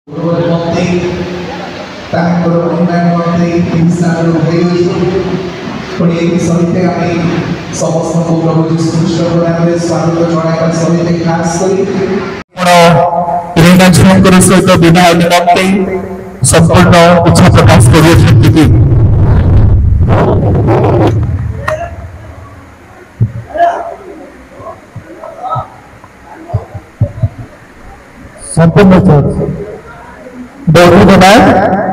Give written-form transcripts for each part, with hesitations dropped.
ମନ୍ତ୍ରୀ ତାଙ୍କର ଅନ୍ୟାନ୍ୟ ମନ୍ତ୍ରୀ ହିସାବରେ ହୋଇଅଛୁ ପୁଣି ଏହି ସହିତ ଆମେ ସମସ୍ତଙ୍କୁ ପ୍ରଭୁ ଯୀଶୁ ଖ୍ରୀଷ୍ଟଙ୍କ ନାମରେ ସ୍ୱାଗତ ଜଣାଇବା ସହିତ ଖାସ୍ କରି ରୀନା ଝିଅଙ୍କର ସହିତ ବିବାହ ନିମନ୍ତେ ସମ୍ପୂର୍ଣ୍ଣ ଇଚ୍ଛା ପ୍ରକାଶ କରୁଅଛନ୍ତି କି संपूर्ण बहुत धन्यवाद।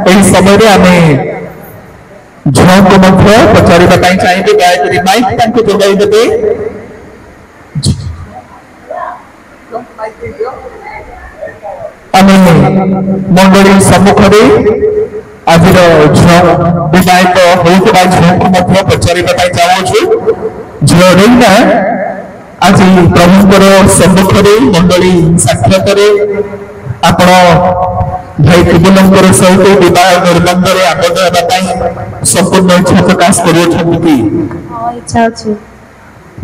यही समय आम झील को पचारा चाहिए दयाकोरी माइक जोगाई देते आम मंडली सम्मुखें आज झील विवाहित होता झील को पचारा चाहूँ झील रीना आज प्रभुंर सम्मुखें मंडली साक्षात आपण भाई कुबुलंकर सहित विवाह निर्बंध में आबद्ध होगा संपूर्ण इच्छा प्रकाश कर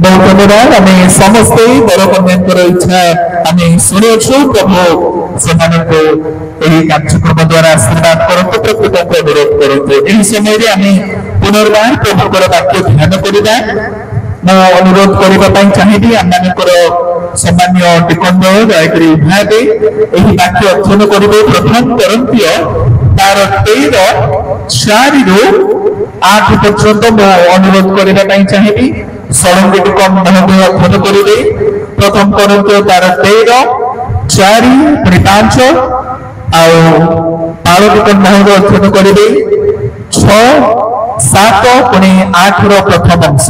बहुत धन्यवाद। आम समस्ते बर कन्या इच्छा आम शुणुछु प्रभु से कार्यक्रम द्वारा आशीर्वाद करते प्रकृत अनुरोध करते यही समय आम पुनर्बार प्रभुकर वाक्य ध्यान करवा मो अनुरोध करने चाहिए आम सामान्य टिकंदय दयाकोरी भावे यही वाक्य अध्ययन करेंगे प्रथम करंतीय तार 13:4 ରୁ 8 पर्यंत मो अनुरोध करने चाहिए षडंगी टिकन महोदय अध्ययन करेंगे प्रथम करंतीय तार 13:4 5 आल टिकन महोदय अध्ययन करेंगे 6 7 पुणी 8 प्रथम अंश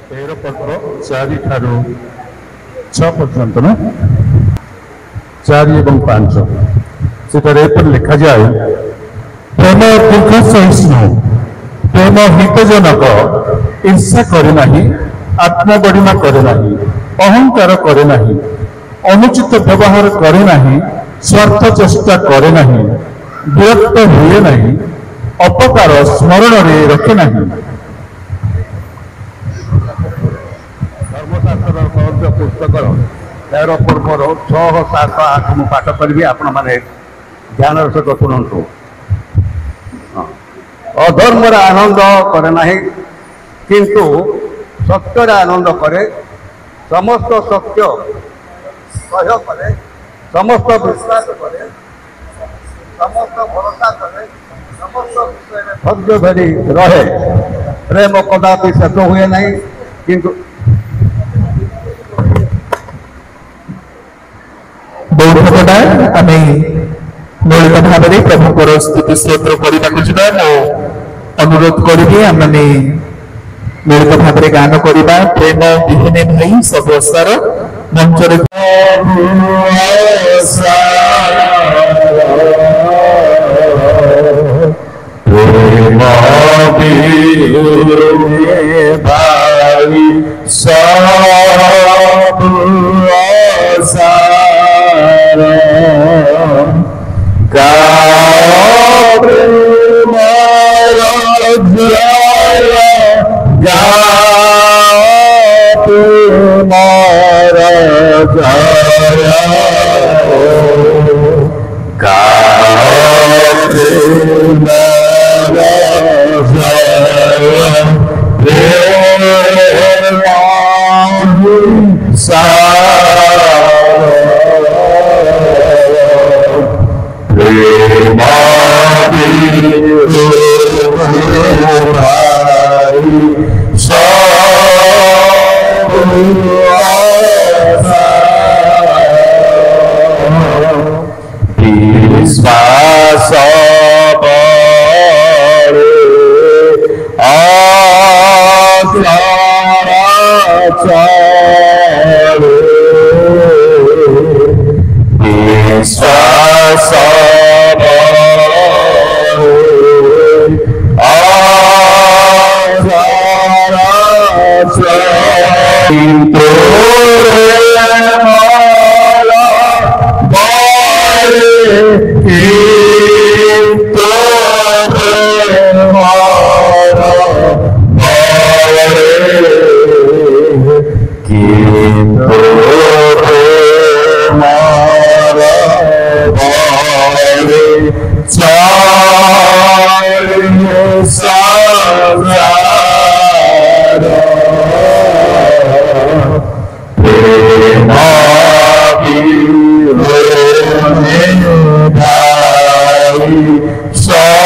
13 पत्र 4 ठारू 6 पर्यंत ना 4 एवं 5 से लिखा जाए प्रेम दीर्घ सहिष्णु प्रेम हितजनक ईर्षा करे नहीं आत्मगरिमा करे नहीं अहंकार करे नहीं अनुचित व्यवहार करे नहीं स्वार्थ चेष्टा करे नहीं विरक्त हुए नहीं अपकार स्मरण में रखे नहीं धर्मशास्त्र पुस्तक 13 पर्वर 6 7 8 मु पाठ करी आपण मैंने ध्यान सहित शुणु अधर्म आनंद करे नहीं किंतु सत्यर आनंद करे समस्त सत्य सह्य करे समस्त विश्वास करे समस्त भरोसा करे समस्त विषय धैर्य धरी रहे प्रेम कदापि शेष हुए नहीं किंतु बहुत धन्यवाद। आम मिलित भाव में प्रभुकर स्तुति स्तोत्र करने अनुरोध करी आम मिलित भाव में गान करवा प्रेम विहीने भाई सब सार मंच भाई কিন্তু প্রেমর বলে চলে সংসার প্রেম বিহনে ধাই সদু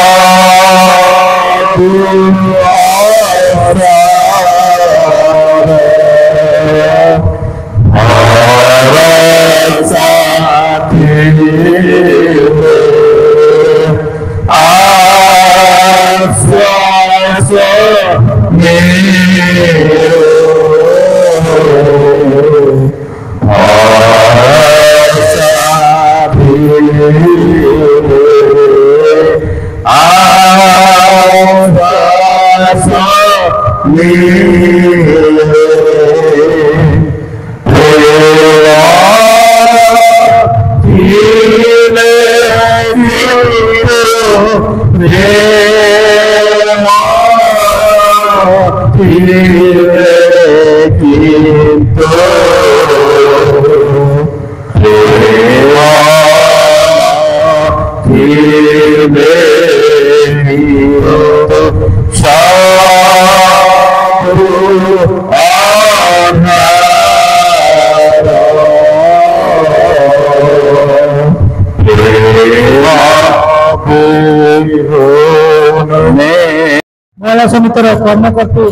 महिला समितिर कर्मकर्ती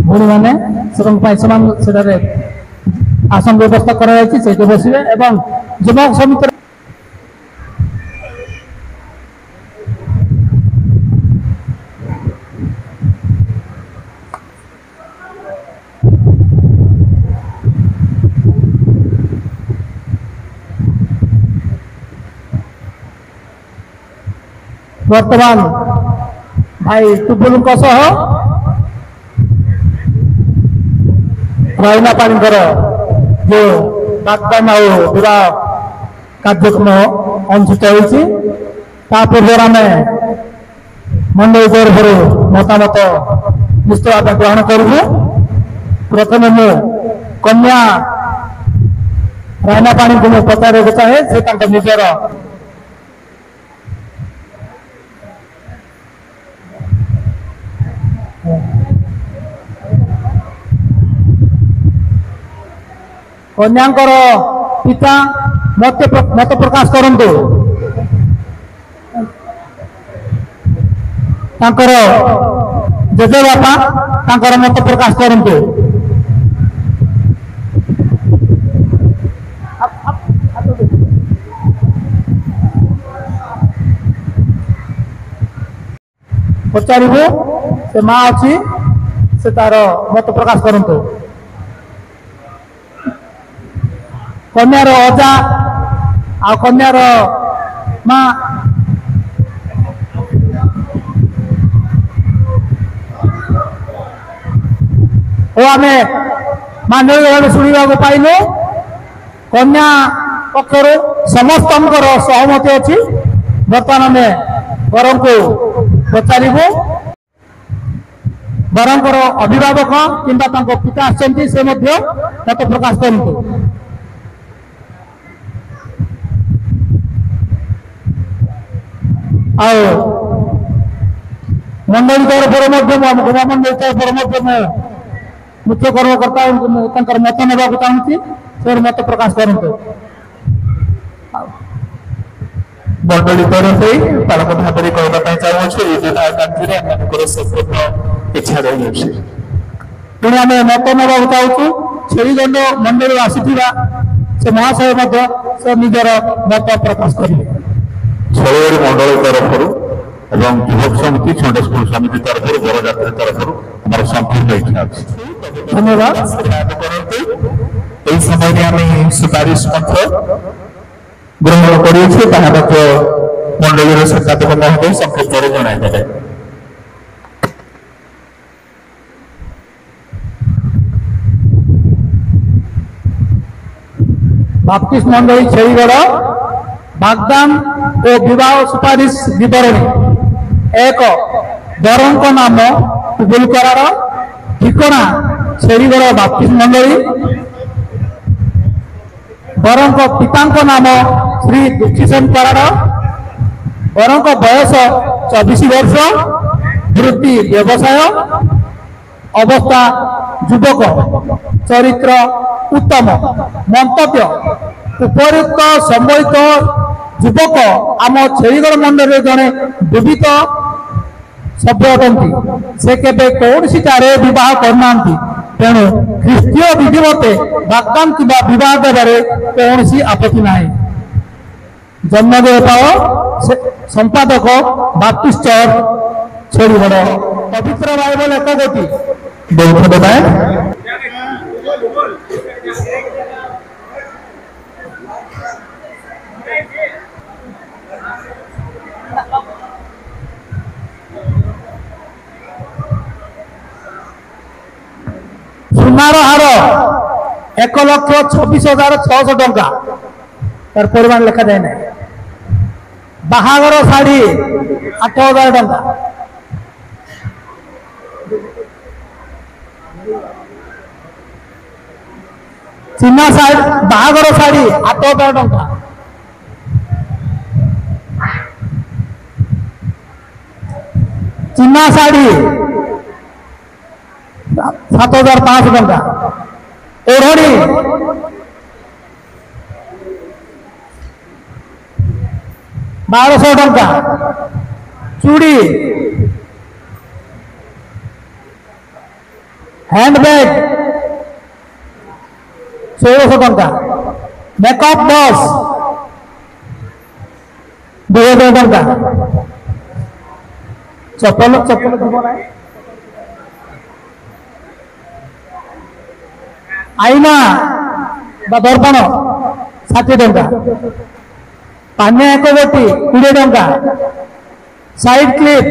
भूणी मैंने से आसन व्यवस्था कर बसवे एवं युवक समिति वर्तमान भाई टुबुल रईना पाणी जो बागदान आवा कार्यक्रम अनुष्ठित होपूर्व आम मंडल तरफ मतामत निश्चय भाव ग्रहण करूँ। प्रथम मु कन्या रईना पाणी को पचार चाहे से निजर कन्यांकर पिता मत प्रकाश करंतु तांकर जेजे बापा तांकर मत प्रकाश करंतु। पचारू से माँ अच्छी से तार मत प्रकाश करंतु। कन्यार अजा आ कन्यार माँ आम मानव शुणा पाइलु कन्या पक्षर समस्त सहमति अच्छी। बर्तमान आम वर को पचारू वरंकर अभिभावक कि पिता आसछन्ति से मत प्रकाश करंतु। मंडल तरफ मंडल तरफ मुख्य कर्मकर्ता मत ना चाहूँगी से मत प्रकाश करते मंडली तरफ पालक भाव में कहना चाहूँगी कार्य संपूर्ण इच्छा रही पुणी आम मत ना चाहूँ छेली दंड मंडल आसीथिबा से महाशय से निजर मत प्रकाश करेंगे। छेली मंडल तरफ युवक समिति छंड स्कूल समिति तरफ बरजात्री तरफ हमारे संपूर्ण इच्छा अच्छी। धन्यवाद। समय आम सुपारिश ग्रहण कर मंडल संपादक महोदय संक्षेप जन बाप्टिस्ट मंडली छेलीगढ़ बागदान और विवाह सुपारिश विवरणी एक दरंक नाम टुबुलकरार ठिकना छेड़ीगढ़ बाप्तिस्ट मंडली वर पिता नाम श्री दुखीसेन कराड़ वर बयस 24 वर्ष वृत्ति व्यवसाय अवस्था युवक चरित्र उत्तम मंतव्य उपयुक्त सम्मिलित युवक आम छेड़ीगढ़ मंडल जड़े विविध सभ्य अटंती से केबे कौन कार्य बह करना तेणु ख्रीष्टीय विधि मते दान कि बह देवे कौन आपत्ति ना जन्मदेव पाओ संपादक बाप्टिस्ट चर्च छेड़ीगढ़ पवित्र बाइबल एक गोटी बहुत धन्यवाद। सुनार हार 1,26,600 टंका तार परिमाण लिखा जाए ना बाहागर शाढ़ी 8,000 टंका चीना बाहागर शाढ़ी 8,000 टंका चीना शाढ़ी 7,500 टंका ओढ़ी 1,200 टंका चूड़ी हैंडबैग 1,600 टंका मेकअप बॉक्स 2,000 टंका चप्पल आईना दर्पण 60 टंका पानिया 1 गोटी 20 टंका साइड क्लिप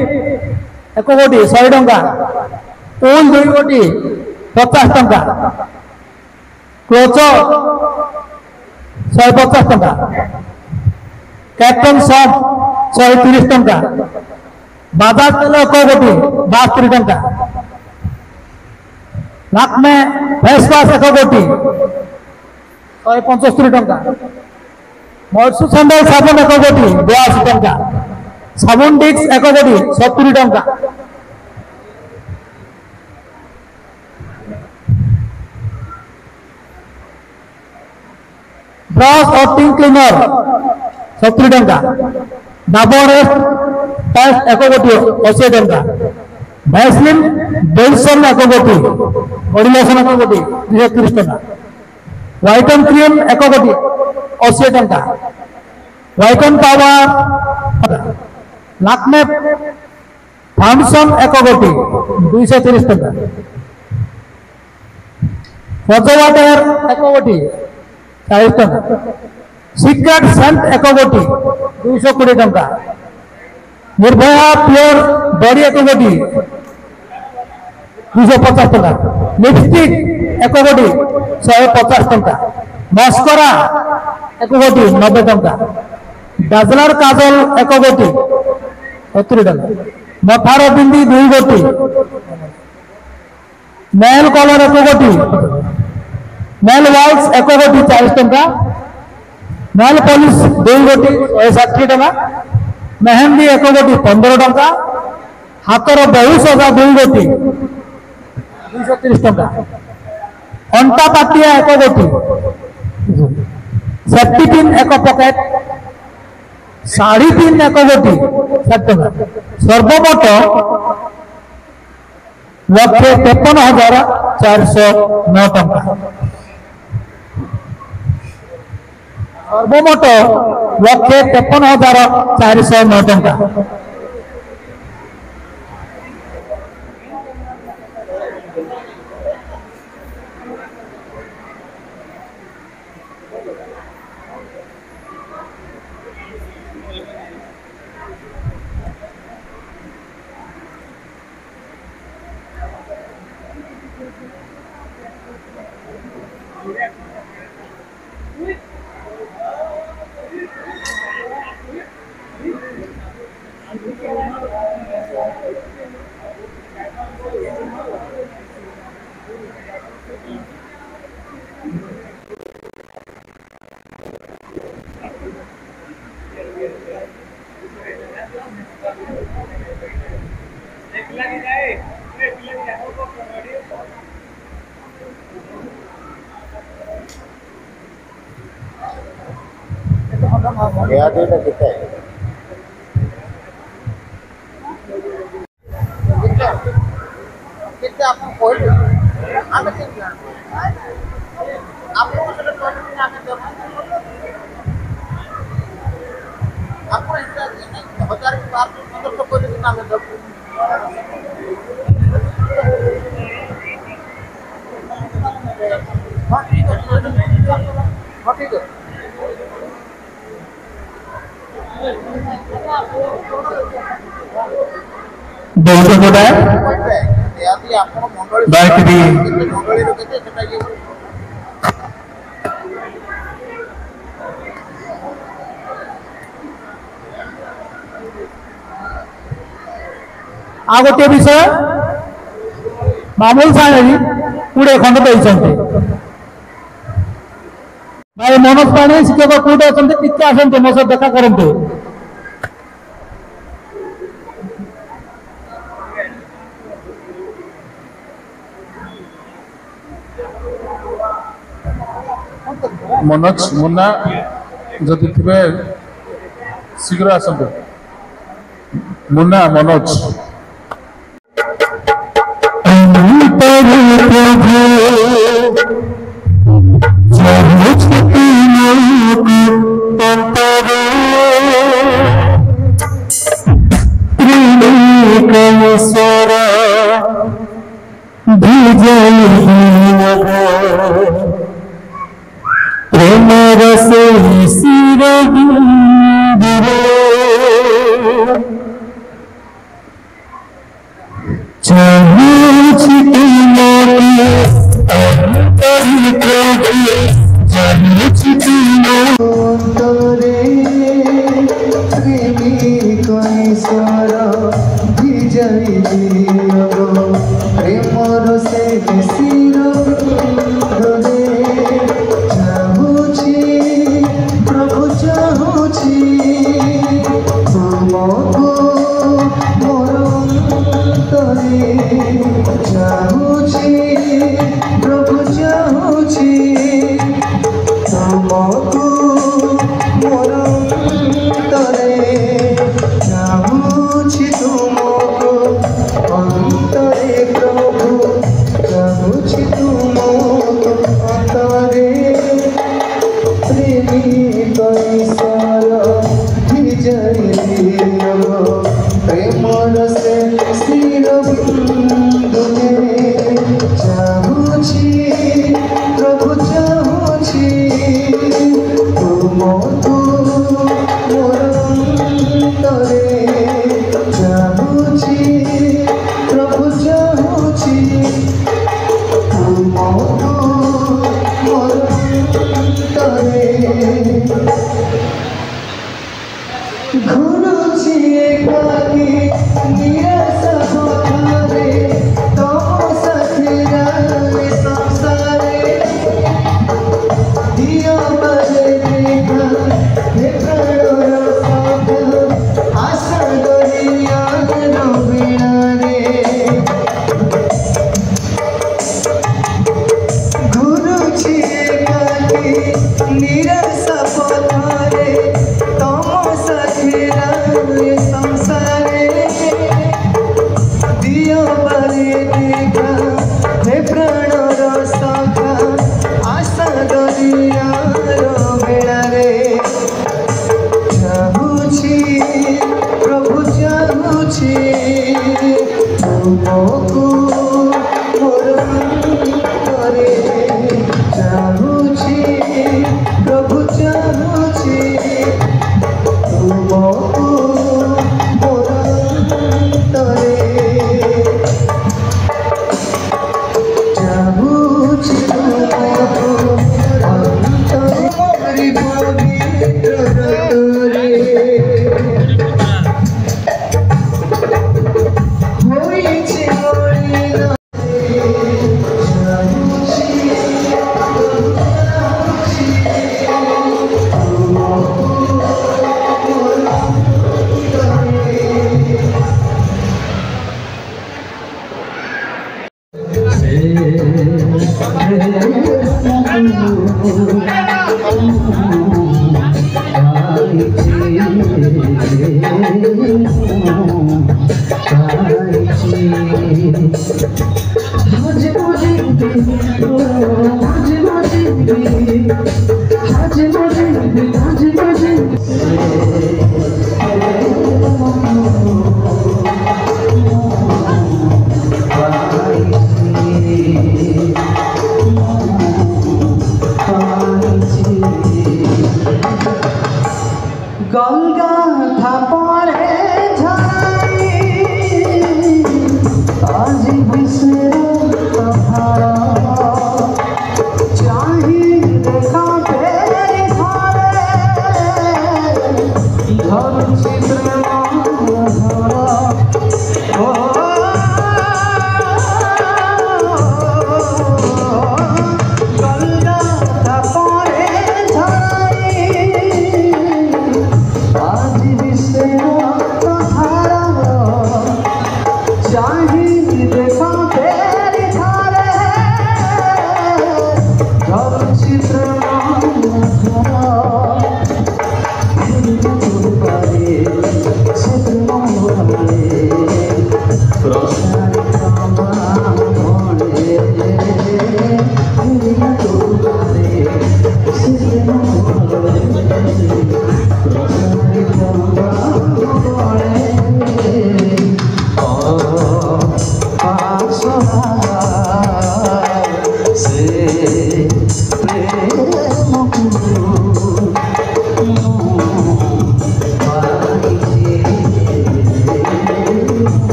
1 गोटी 100 टंका उल 2 गोटी 50 टंका क्लोच 150 टंका कैप्टन सॉप 130 टंका बाजाज तेल 1 गोटी 72 टंका नाक में फेस वाश 1 गोटी 175 टंका मर्सु सैंडल साबुन 1 गोटी 82 टंका साबुन डिक्स 1 गोटी 70 टंका ब्रश और टिंग क्लीनर 70 टंका डाबर पेस्ट 1 गोटी 80 टंका भैसलिन बेलसन 1 गोटी बॉडी लोशन 1 गोटी 230 टंका व्हाइटन क्रीम 1 गोटी 80 टंका व्हाइटन पावर लाक्मे फाउंडेशन 1 गोटी 230 टंका फजो वाटर 1 गोटी 40 टंका सिक्रेट सेंट 1 गोटी 220 टंका निर्भया प्योर बॉडी 1 गोटी 250 टंका लिपस्टिक 1 गोटी 150 टंका मस्करा 1 गोटी 90 टंका डाजलर काजल 1 गोटी 70 टंका मथार बिंदी 2 गोटी नेल कलर 1 गोटी नेल वाल्स 1 गोटी 40 टंका नेल पॉलिश 2 गोटी 160 टंका मेहंदी 1 गोटी 15 टंका हाथर बहु सजा 2 गोटी 230 टंका अंटा पातिया 1 गोटी safety pin 1 pocket sari pin 1 गोटी 60 टंका सर्वमोट 1,53,409 टंका सर्वमोट 1,53,409 टंका ଦୌଡ଼ଟା ଦୟାକରି आ गोटे विषय मामूल साहेब 20 खंड देते भाई मनोज पाणी शिक्षक कौटे अच्छा टिके आसतु मो सहित देखा करूँ मनोज मुन्ना जदि थे शीघ्र आसतु मुन्ना मनोज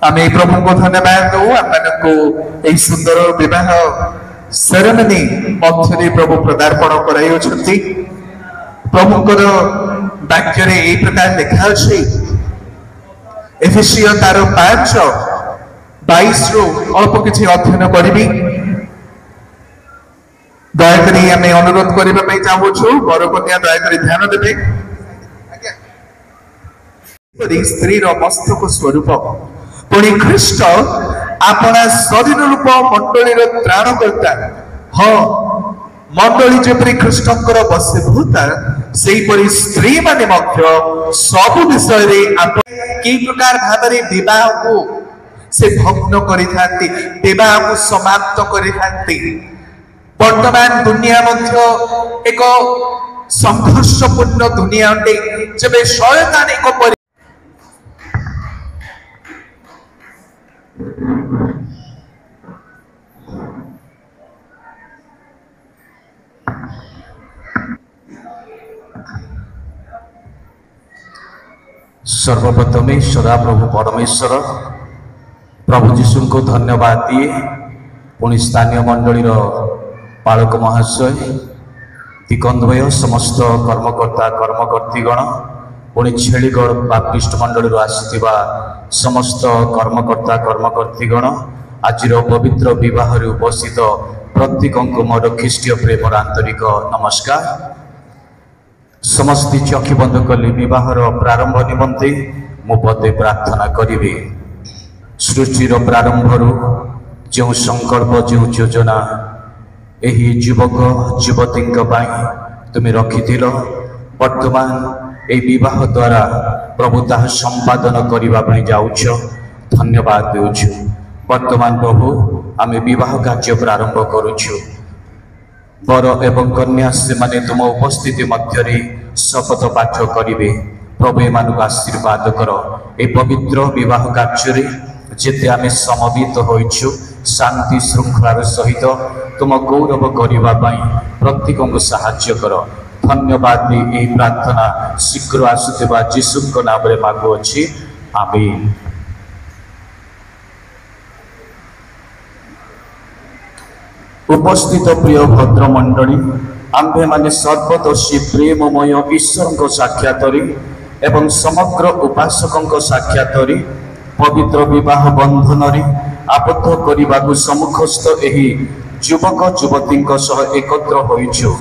आमे प्रभु को धन्यवाद दो आपको এই সুন্দর বিবাহ সেরেমনি মধ্যে প্রভু পদার্পণ করাইছন্তি প্রভুଙ୍କର বাক্যরে এই প্রকার লেখা আছে এফেসীয় তার 5:22 রু অল্প কিছু অধ্যয়ন করিবি ଦୟାକରି ଆମେ ଅନୁରୋଧ କରିବା ପାଇଁ ଚାହୁଁଛୁ ବରକନ୍ୟା ଦୟାକରି ଧ୍ୟାନ ଦେବେ। ସ୍ତ୍ରୀର ମସ୍ତକ ସ୍ୱରୂପ ପୁଣି ଖ୍ରୀଷ୍ଟ ଆପଣା ଶରୀର ରୂପ ମଣ୍ଡଳୀର ତ୍ରାଣକର୍ତ୍ତା। ହଁ, ମଣ୍ଡଳୀ ଯେପରି ଖ୍ରୀଷ୍ଟଙ୍କର ବଶୀଭୂତା ସେହିପରି ସ୍ତ୍ରୀ ମାନେ ମଧ୍ୟ ସବୁ ବିଷୟରେ କି ପ୍ରକାର ଭାବରେ ବିବାହକୁ ସେ ଭଗ୍ନ କରିଥାନ୍ତି, ବିବାହକୁ ସମାପ୍ତ କରିଥାନ୍ତି। ବର୍ତ୍ତମାନ ଦୁନିଆ ମଧ୍ୟ ଏକ ସଂଘର୍ଷପୂର୍ଣ୍ଣ ଦୁନିଆ ଅଟେ, ଯେବେ ଶୟତାନ ଏକ सर्वप्रथमे सदाप्रभु परमेश्वर प्रभु जीशु को धन्यवाद दिए। पुणी स्थानीय मंडलीर पालक महाशय दिगंधय समस्त कर्मकर्ता कर्मकर्तीगण पुणी छेलीगढ़ बाप्टिस्ट मंडली आसीथिबा समस्त कर्मकर्ता कर्मकर्तीगण आज पवित्र विवाह उपस्थित प्रत्येक मोर ख्रीष्टीय प्रेमर आंतरिक नमस्कार। समस्त चक्षु बंद कले विवाहर प्रारंभ निमंते मु पदे प्रार्थना करी। सृष्टिर प्रारंभर जो संकल्प जो योजना यही युवक युवती तुम्हें रखी वर्तमान विवाह द्वारा प्रभु ताहा संपादन करने जाऊछ। धन्यवाद देउछु। वर्तमान प्रभु आमे विवाह कार्य प्रारंभ करुछु। बर एवं कन्या से माने तुम उपस्थिति मध्य शपथ पाठ करिवे। प्रभु एमानक आशीर्वाद कर ए पवित्र विवाह कार्य जेते आमे समवेत होइछु शांति श्रृंखलार सहित तुम गौरव करने प्रत्येक को साहाय्य कर। धन्यवाद ये प्रार्थना शीघ्र आसुवा जीशु नाम मागुअछि। आमीन। उपस्थित प्रिय भद्र मंडली आम्भे माने सर्वदर्शी प्रेममय ईश्वर साक्षात एवं समग्र उपासक साक्षात पवित्र विवाह बंधन आबद्ध करने को सम्मुखस्थ एही युवक युवती एकत्र होइछु।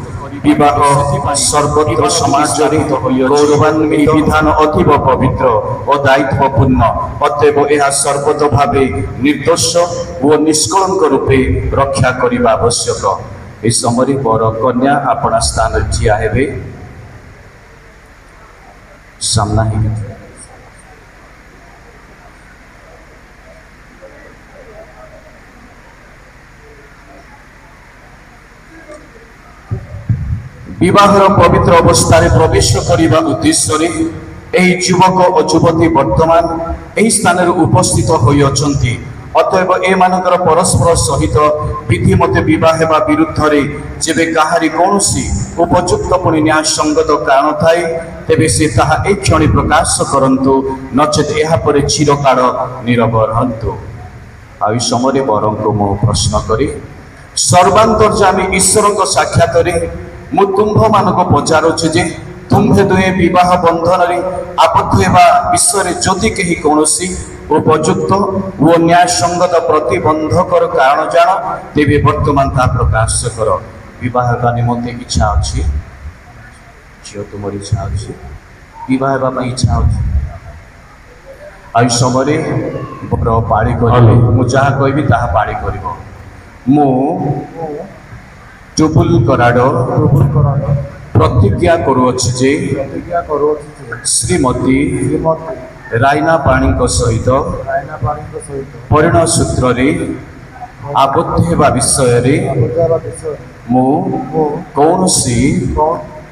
विवाह सर्वत्र समाज गौरवान्वित विधान अतीव पवित्र और दायित्वपूर्ण। अतएव यह सर्वत भाव निर्दोष और निष्कलंक रूपे रक्षा करने आवश्यक। इस समय बर कन्या अपना स्थान ठिया हेबे। सामना विवाहर पवित्र अवस्था प्रवेश करने उद्देश्य युवक और युवती वर्तमान यही स्थान उपस्थित होती। अतएव एमानकर परस्पर सहित विधि मत बह विरुद्ध जेबे कहारी कौन उपयुक्त पुणी न्याय संगत कारण थाए तेबे से ताहा एक क्षण प्रकाश करंतु नचेत यह पर चिरकाल नीरव रहंतु। आ समय बर को मु प्रश्न करी सर्वांतर्यामी ईश्वर साक्षात मु तुम्भ मानक पचारुछु जे तुम्भे दुहे विवाह बंधन आबद्ध होगा विषय जदि कहीं कौन उपयुक्त और न्याय संगत प्रतिबंधकर कारण जान तेबे वर्तमान ता प्रकाश कर। विवाह का निमंते इच्छा अच्छी झील तुम इच्छा अच्छी बह इच्छा अच्छी आई समय बर पाड़ी कर मुझा कहि पाड़ी कर मु टुपुल कराड़ प्रतिज्ञा करुअछि जे श्रीमती रायना पाणी सहित परिणय सूत्र आबद्ध होगा विषय मु कौनसी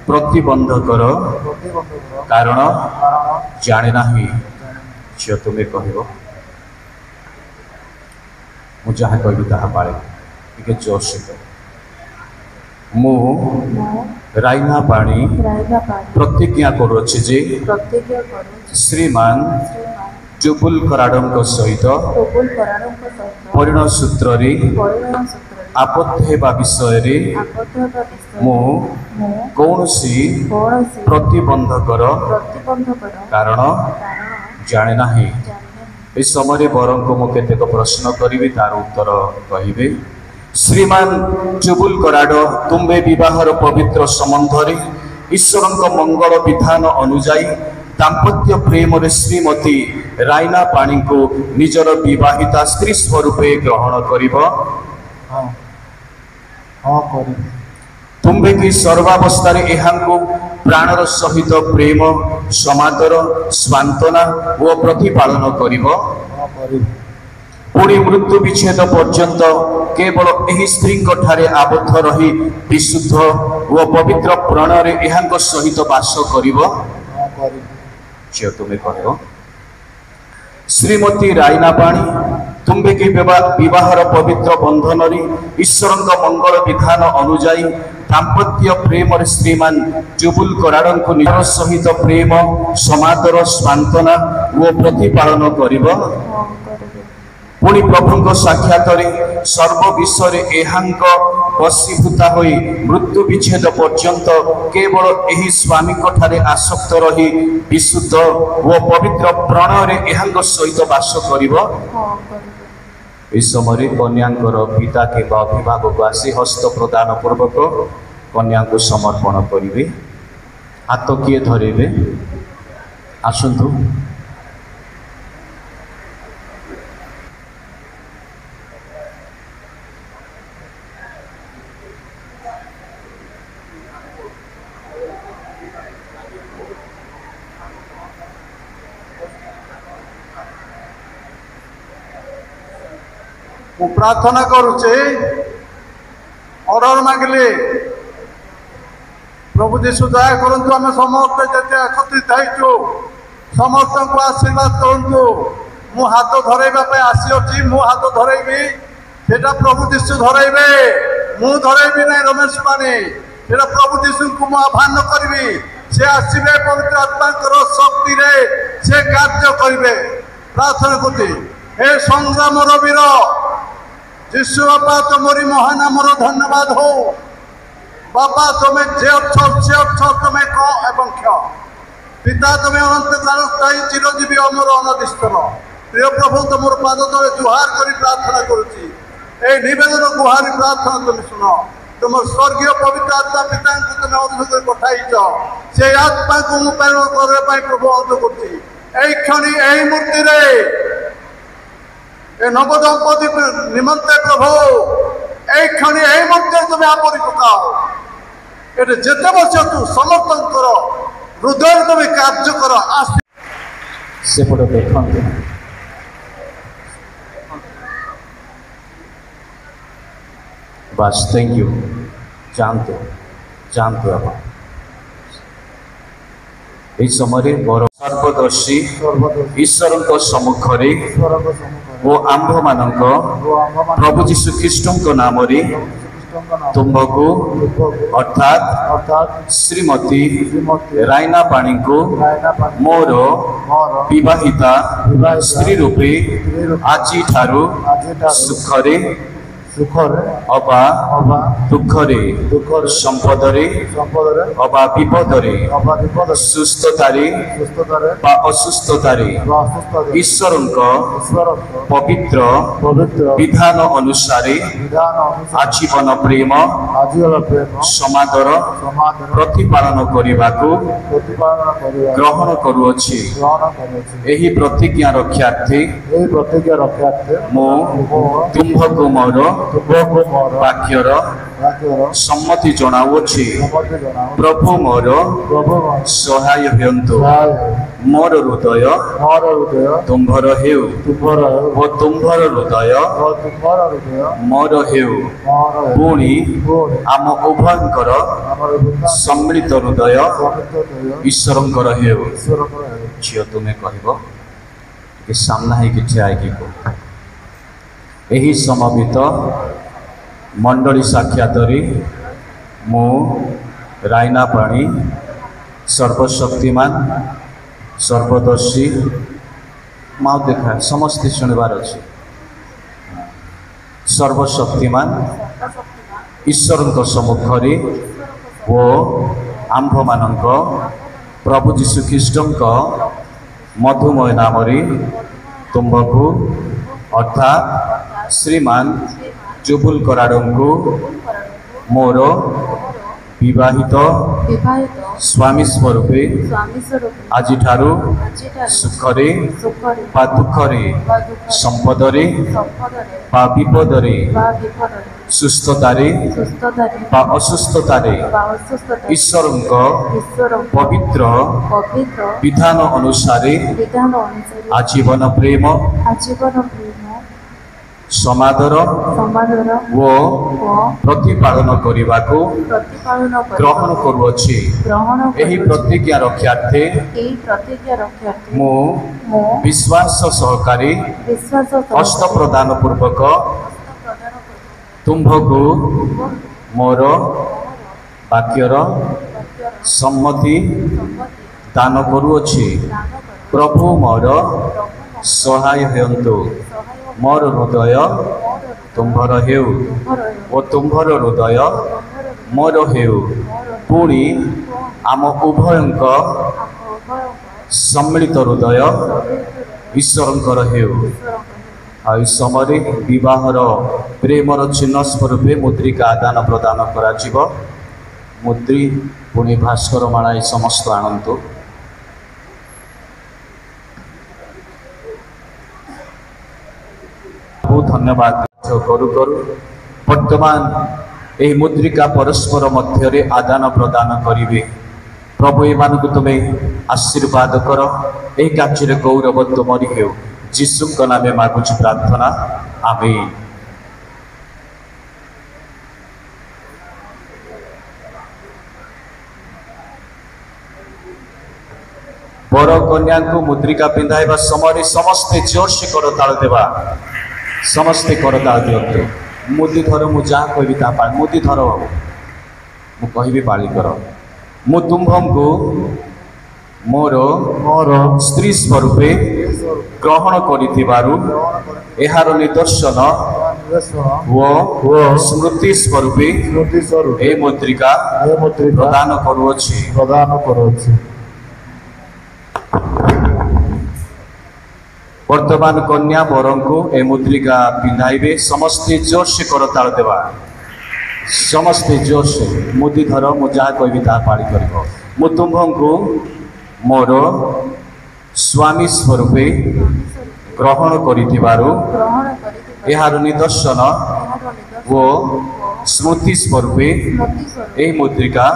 प्रतिबंधकर कारण जाने नाही। झील तुम्हें कह मुझा कहि पाड़े जोर से मु रायना पाणी प्रतिज्ञा करुछि जे श्रीमान टुपुल कराड़ सहित परिणय सूत्र आबद्ध होगा विषय मु कौनसी प्रतिबंधकर कारण जाने नाही। इस समय बर को मु केतेक प्रश्न करी तार उत्तर कहिबे। श्रीमान चुबुल कराड़ तुम्बे विवाहर पवित्र संबंधरे ईश्वर मंगल विधान अनुजाई दाम्पत्य प्रेम श्रीमती रायना पाणी को निजर विवाहिता स्त्री स्वरूपे ग्रहण करिब। तुम्बे की सर्वावस्था एहांको प्राणर सहित प्रेम समादर स्वांतना व प्रतिपालन करिब। पुणी मृत्यु विच्छेद पर्यंत केवल एही स्त्री ठारे आबद्ध रही विशुद्ध व पवित्र प्रणय एहांको सहित वास करिब। झियो तुमे कह श्रीमती रायना पाणी तुम्बे की विवाहर पवित्र बंधन ईश्वर मंगल विधान अनुजाई दाम्पत्य प्रेम श्रीमान चुबुल कराड़ को निज सहित प्रेम समादर स्वांतना व प्रतिपालन करिब। पुणी प्रभु साक्षात सर्व विषय एहांक वशीभूता होई मृत्यु विच्छेद पर्यंत केवल एही स्वामी ठारे आसक्त रही विशुद्ध व पवित्र प्रणय एहांक सहित वास करिब। इस समय कन्यांकर पिता किंबा अभिभावक आसी हस्त प्रदान पूर्वक कन्या को समर्पण करिवे। हाथ किए धरिवे आसंतु। प्रार्थना करुचे ऑर्डर मांगले प्रभु जीशु दया करंतु आम समस्त जते एकत्रित होइछु समस्त को आशीर्वाद करंतु मु हाथ धरैबा पे आसी अछि मु हाथ धरैबी सेटा प्रभु जीशु धरैबे मु धरैबी नै रमेश माने सेटा प्रभु जीशु को मु आह्वान करबी से आसीबे पवित्र आत्मा कर शक्ति रे से कार्य करिवे। प्रार्थना करती हे संग्राम वीर जीशु बाबा तुमरी महानाम धन्यवाद हो। बाबा तुम्हें जे अच्छ तुम्हें क एवं क्ष पिता तुम्हें अनंत काल स्थायी चिरजीवी अमर अनदिष्टर प्रिय प्रभु तुम पाद तले जुहार कर प्रार्थना करुच्ची निवेदन गुहारी प्रार्थना तुम शुण तुम स्वर्गीय पवित्र आत्मा पिता को तुम अनुरोध पठाई से आत्मा को मु प्रेरण करने प्रभु अनुरोध कर क्षणी यही मूर्ति रे ए नव दंपति निमंते प्रभु एक क्षणी यही मूर्ति तुम्हें आपरी पकाओ ये जिते बस तू समर्थन कर हृदय तुम्हें कार्य कर सेपट देखते बस थैंक यू जानते जानते आप इस समय बर सर्वदर्शी ईश्वर सम्मुखरे वो आंभ मानक प्रभु जीशु ख्रीष्ट नाम तुम्बको अर्थात श्रीमती रायना पाणी को मोर विवाहिता स्त्री रूपे आजी ठारू सुखरे अबा दुखरे संपदरे अबा विपदरे सुस्थतारे बा असुस्थतारे ईश्वर पवित्र विधान अनुसारे आजीवन प्रेम समादर प्रतिपालन करने ग्रहण करुअछि। एही प्रतिज्ञा रक्षार्थे मो तुम्भको मोर वाक्यर सम्मति जनाउछि। प्रभु मोर सहाय हेतु मोर हृदय तुम्भर हेउ ओ तुम्भर हृदय मोर हेउ पुणी आम उभयंकर सम्मिलित हृदय ईश्वरंकर हेउ। झियो तुमे कहब कि सामना है कि ठिया कि यही समवित मंडली साक्षातरी मु रायना पाणी सर्वशक्तिमान सर्वदर्शी माउ देखा समस्ते शुणवार अच्छे सर्वशक्तिमान ईश्वर सम्मुखरे वो आंभ मानक प्रभु जीशु ख्रीष्ट मधुमय नाम तुम्बकु अर्थात श्रीमान जुबुल कराडंकु मोर विवाहित स्वामी स्वरूपे आज ठारू सुखरे बा दुखरे संपदरे बा विपदरे सुस्थतारे बा असुस्थतारे ईश्वरଙ୍କ पवित्र विधान अनुसारे आजीवन प्रेम समादर व प्रतिपालन करने को ग्रहण करुअछि एही प्रतिज्ञा रक्षार्थे मु विश्वास सहकारी हस्त प्रदान पूर्वक तुम्भको मोर वाक्यर सम्मति दान करुअछि प्रभु मोर सहाय हेतु मोर हृदय तुम्भर हेउ ओ तुम्भर हृदय मोर हेउ पुणी आम उभयंक सम्मिलित हृदय ईश्वरंकर हेउ आई समय विवाहर प्रेमर चिन्ह स्वरूप मुद्रिका आदान प्रदान करा मुद्री पुणी भास्कर माला समस्त आणंतु धन्यवाद करू करू वर्तमान यही मुद्रिका परस्पर मध्य आदान प्रदान करेंगे प्रभु एमान तुम्हें आशीर्वाद कर यही कार्य गौरव तुमरी हो जीशु नाम मागुच प्रार्थना आमीन। बर कन्या को मुद्रिका पिंधाइबा समय समस्ते जोर से करताल देवा समस्ते करताल दियंतु मुदी धर मु जा कहबी ता पाल मुदी धर मु कहबी पाली कर मु तुम्भम को मोर स्त्री स्वरूपे ग्रहण करिथिबारु एहार निदर्शन व स्मृति स्वरूपे ए मुद्रिका प्रदान करुअछि। वर्तमान कन्या वरं को ए मुद्रिका पिंधाइबे समस्ते जोर से करताल देवा समस्ते जोर से मुदी धर मु जा कहबी ता पाली करिबो मु तुम्भम को मोर स्वामी स्वरूपे ग्रहण करिथिबारु एहार निदर्शन वो स्मृति स्वरूपे ए मुद्रिका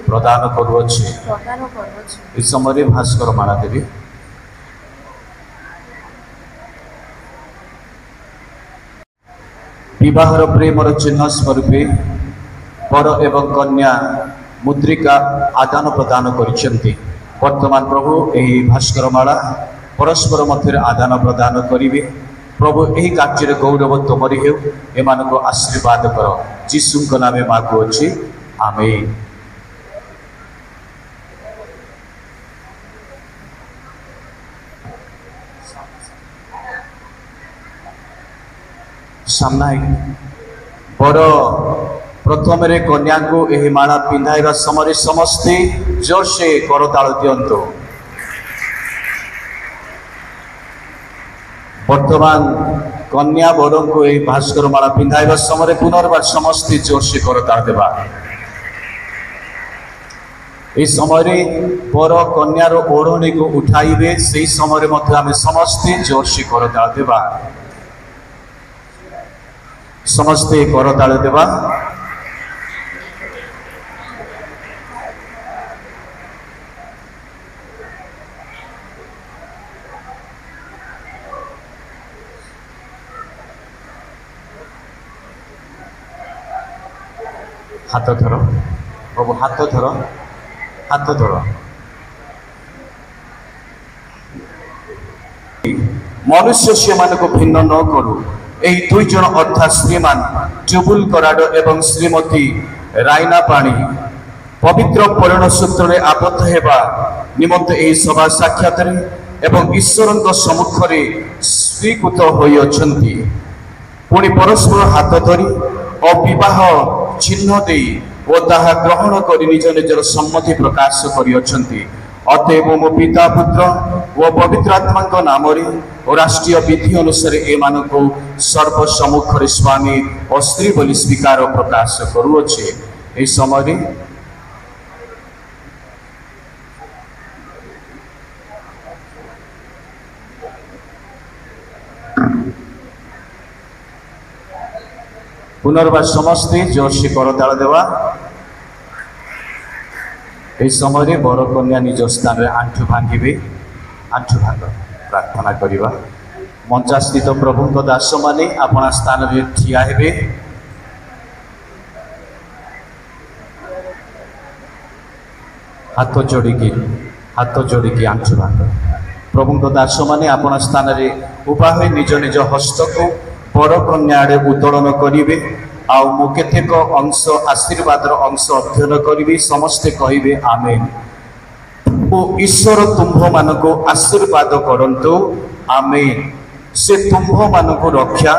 प्रदान करुअछि। इस समय भास्कर माला देवी विवाहर प्रेमर चिन्ह स्वरूपे बर एवं कन्या मुद्रिका आदान प्रदान करिसेंती। वर्तमान प्रभु यही भास्कर माला परस्पर मध्य आदान प्रदान करेंगे प्रभु यही कार्य गौरव तुमरी हो एमान को आशीर्वाद कर जीशु नाम मागुअछि आमीन। सामना बर प्रथम कन्या को यही माला पिंधाइबा समय समस्ते जोर से करताल दियंतु। वर्तमान कन्या बर को यही भास्कर माला पिंधाइबा समय पुनर्बार समस्ते जोर से करताल देवा। इस समय बर कन्यार ओढ़णी को उठाइबे से समय आम समस्ते जोर से करताल देवा समस्ते करताल देवा। हाथ धर प्रभु हाथ धर हाथ धर मनुष्य से मान को भिन्न न करू यही दुई जन अर्थात श्रीमान जुबुल कराड एवं श्रीमती रायना पाणी पवित्र परिण सूत्र में आबद्ध हेबा निमंत यही सभा साक्षात एवं ईश्वर सम्मुख में स्वीकृत होई अछंती पुणी परस्पर हाथ धरी अविवाह चिन्ह दे और ताहा ग्रहण कर निज निजर सम्मति प्रकाश करियछंती। अतएव मो पिता पुत्र ଓ ପବିତ୍ର ଆତ୍ମାଙ୍କ ନାମରେ ଓ ରାଷ୍ଟ୍ରୀୟ ବିଧି ଅନୁସାରେ ଏମାନଙ୍କୁ ସର୍ବସମ୍ମୁଖରେ ସ୍ୱାମୀ ଓ ସ୍ତ୍ରୀ ବୋଲି ସ୍ୱୀକାର ପ୍ରକାଶ କରୁଅଛେ। ଏହି ସମୟରେ पुनर्बार समस्ते जोरसे करताल देवा। এই সময় বড় কন্যা নিজ স্থানে আঁঠু ভাঙ্গিবে। আঁঠু ভাঙ্গ প্রার্থনা করিবা। মঞ্চাস্থিত প্রভুঙ্ক দাস মানে আপনা স্থাନରେ ঠিয়া হেবে। হাত যোড়িকি আঁঠু ভাঙ্গ। প্রভুঙ্ক দাস মানে আপনা স্থাନରେ উভা হয়ে নিজ নিজ হস্তকু বড় কন্যা আড়ে উত্তোলন করিবে। ଆଉ ମୁଁ କେତେକ ଅଂଶ ଆଶୀର୍ବାଦର ଅଂଶ ଅଧ୍ୟୟନ କରିବି। ସମସ୍ତେ କହିବେ ଆମେନ୍। ଓ ଈଶ୍ୱର ତୁମ୍ଭମାନଙ୍କୁ ଆଶୀର୍ବାଦ କରନ୍ତୁ। ଆମେନ୍। ସେ ତୁମ୍ଭମାନଙ୍କୁ ରକ୍ଷା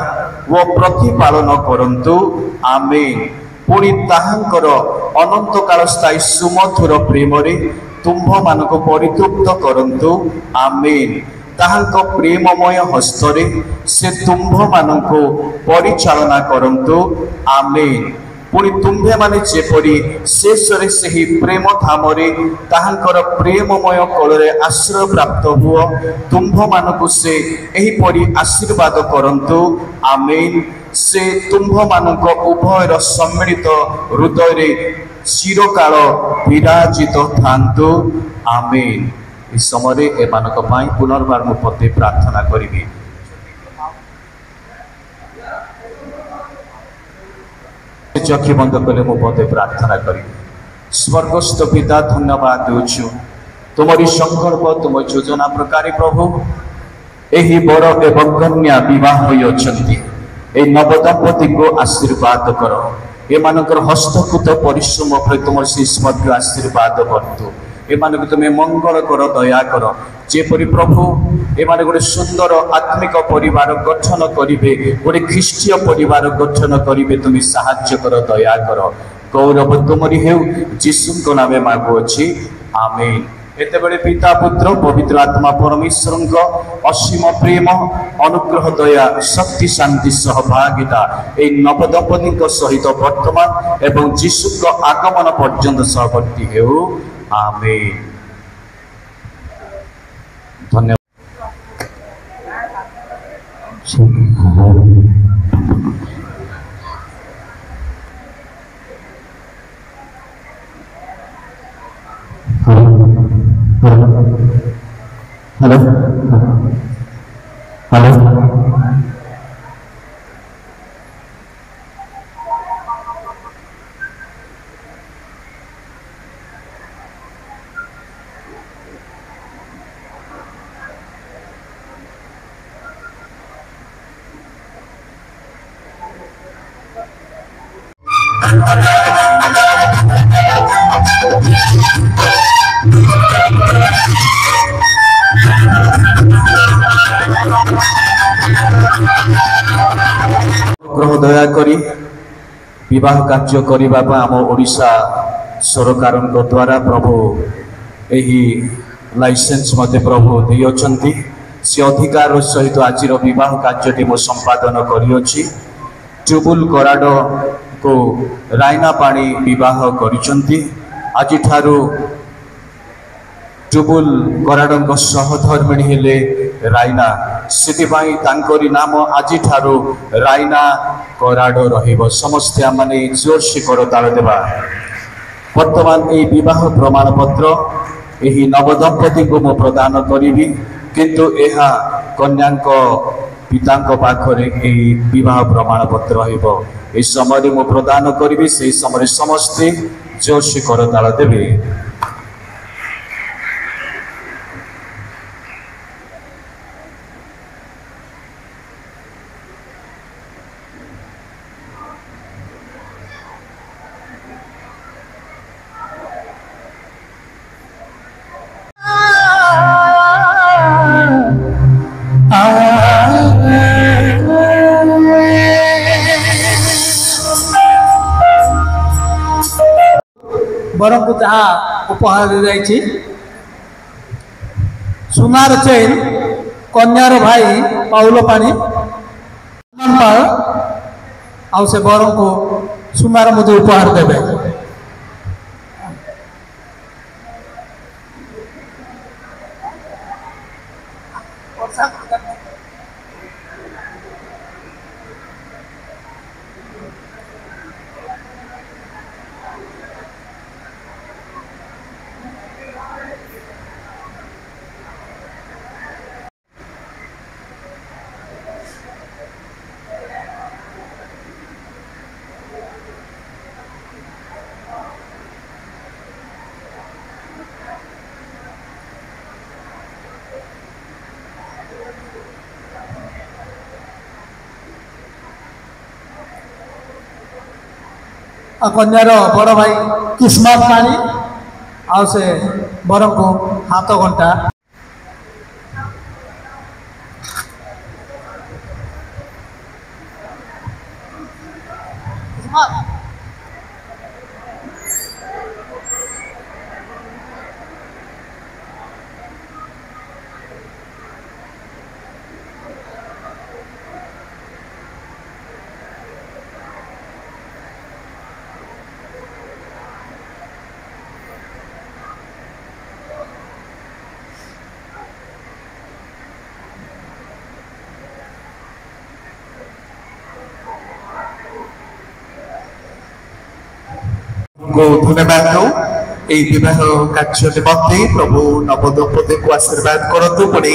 ଓ ପ୍ରତିପାଳନ କରନ୍ତୁ। ଆମେନ୍। ପୁଣି ତାହାଙ୍କର ଅନନ୍ତକାଳ ସ୍ଥାୟୀ ସୁମଧୁର ପ୍ରେମରେ ତୁମ୍ଭମାନଙ୍କୁ ପରିତୃପ୍ତ କରନ୍ତୁ। ଆମେନ୍। ତାହାଙ୍କ ପ୍ରେମମୟ ହସ୍ତରେ ସେ ତୁମ୍ଭମାନଙ୍କୁ ପରିଚାଳନା କରନ୍ତୁ। ଆମେନ୍। ପୁଣି ତୁମ୍ଭେମାନେ ଯେପରି ଶେଷରେ ସେହି ପ୍ରେମ ଧାମରେ ତାହାଙ୍କର ପ୍ରେମମୟ କୋଳରେ ଆଶ୍ରୟ ପ୍ରାପ୍ତ ହୁଅ, ତୁମ୍ଭମାନଙ୍କୁ ସେ ଏହିପରି ଆଶୀର୍ବାଦ କରନ୍ତୁ। ଆମେନ୍। ସେ ତୁମ୍ଭମାନଙ୍କ ଉଭୟର ସମ୍ମିଳିତ ହୃଦୟରେ ଚିରକାଳ ବିରାଜିତ ଥାନ୍ତୁ। ଆମେନ୍। এই সময়ে এমানক পাই পুনর্বার মু পদে প্রার্থনা করিবি। চক্ষু বন্ধ করে মু পদে প্রার্থনা করিবি। স্বর্গস্থ পিতা ধন্যবাদ দেউছু তোমারি সংকল্প তুম যোজনা প্রকারে প্রভু ଏହି ବର ଏବଂ କନ୍ୟା ବିବାହ ହୋଇଅଛନ୍ତି। ଏହି ନବଦମ୍ପତିଙ୍କୁ ଆଶୀର୍ବାଦ କର। ଏମାନଙ୍କର ହସ୍ତକୃତ ପରିଶ୍ରମ ଉପରେ ତୁମର ସେହି ସ୍ମର୍ଗୀୟ ଆଶୀର୍ବାଦ କରନ୍ତୁ। ଏମାନଙ୍କୁ ତୁମେ ମଙ୍ଗଳ କର, ଦୟା କର। ଯେପରି ପ୍ରଭୁ ଏମାନେ ଗୋଟେ ସୁନ୍ଦର ଆତ୍ମିକ ପରିବାର ଗଠନ କରିବେ, ଗୋଟେ ଖ୍ରୀଷ୍ଟୀୟ ପରିବାର ଗଠନ କରିବେ, ତୁମେ ସାହାଯ୍ୟ କର, ଦୟା କର। ଗୌରବ ତୁମରି ହେଉ, ଯୀଶୁଙ୍କ ନାମେ ମାଗୁଅଛି। ଆମେନ୍। ଏତେବେଳେ ପିତା ପୁତ୍ର ପବିତ୍ର ଆତ୍ମା ପରମେଶ୍ୱରଙ୍କ ଅସୀମ ପ୍ରେମ, ଅନୁଗ୍ରହ, ଦୟା, ଶକ୍ତି, ଶାନ୍ତି, ସହଭାଗିତା ଏହି ନବଦମ୍ପତିଙ୍କ ସହିତ ବର୍ତ୍ତମାନ ଏବଂ ଯୀଶୁଙ୍କ ଆଗମନ ପର୍ଯ୍ୟନ୍ତ ସହବର୍ତ୍ତୀ ହେଉ। आमीन। धन्यवाद। हेलो हेलो ग्रह दया करी विवाह कार्य करने आम ओडिशा सरकार द्वारा प्रभु यही लाइसेंस मत प्रभु देते से अधिकार सहित आज विवाह कार्य मो संपादन करी ट्यूबुल कराड को रायना पाणी विवाह करिसेंती। आज ट्यूबुल कराड सहधर्मिणी हेले रायना, से नाम आज रायना कराड रहिबो। समस्ते आमने जोर से करताल देवा। वर्तमान ये विवाह प्रमाण पत्र यही नवदंपति को मु प्रदान करी, किंतु यह कन्या पिता पाखरे विवाह प्रमाण पत्र रहिबो। इस समय मु प्रदान करी, से समय समस्ते जोर से करताल देवे। बर को जहाँ उपहार दी जाइए सुनार चेन कन्यार भाई पाउलो पानी आउ से बर को सुनार मुदी उपहार देवे। कन्यार बड़ भाई किस्मत पानी आउ से बर को हाथ घंटा को धन्यवाद दो विवाह कार्य निमंते प्रभु नवदंपति को आशीर्वाद करतु पुणी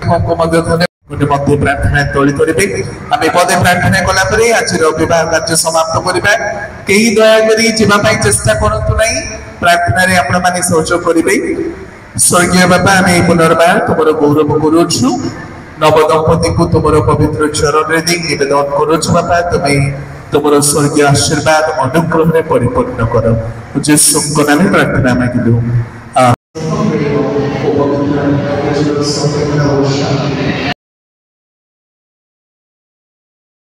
गोटे मध्य प्रार्थना तोली करेंगे आम पदे प्रार्थना कलापर आज विवाह कार्य समाप्त करवा कई दयाकोरी जावाई चेष्टा करतु ना प्रार्थना आपण मैंने सहयोग करेंगे। स्वर्गीय बाबा आम पुनर्बार तुम गौरव करुचु नवदंपति को तुम पवित्र चरण में निवेदन करुचु बाबा तुम्हें तुम स्वर्गीय आशीर्वाद अनुग्रह परिपूर्ण कर। जेसु नाम प्रार्थना मांगिलु।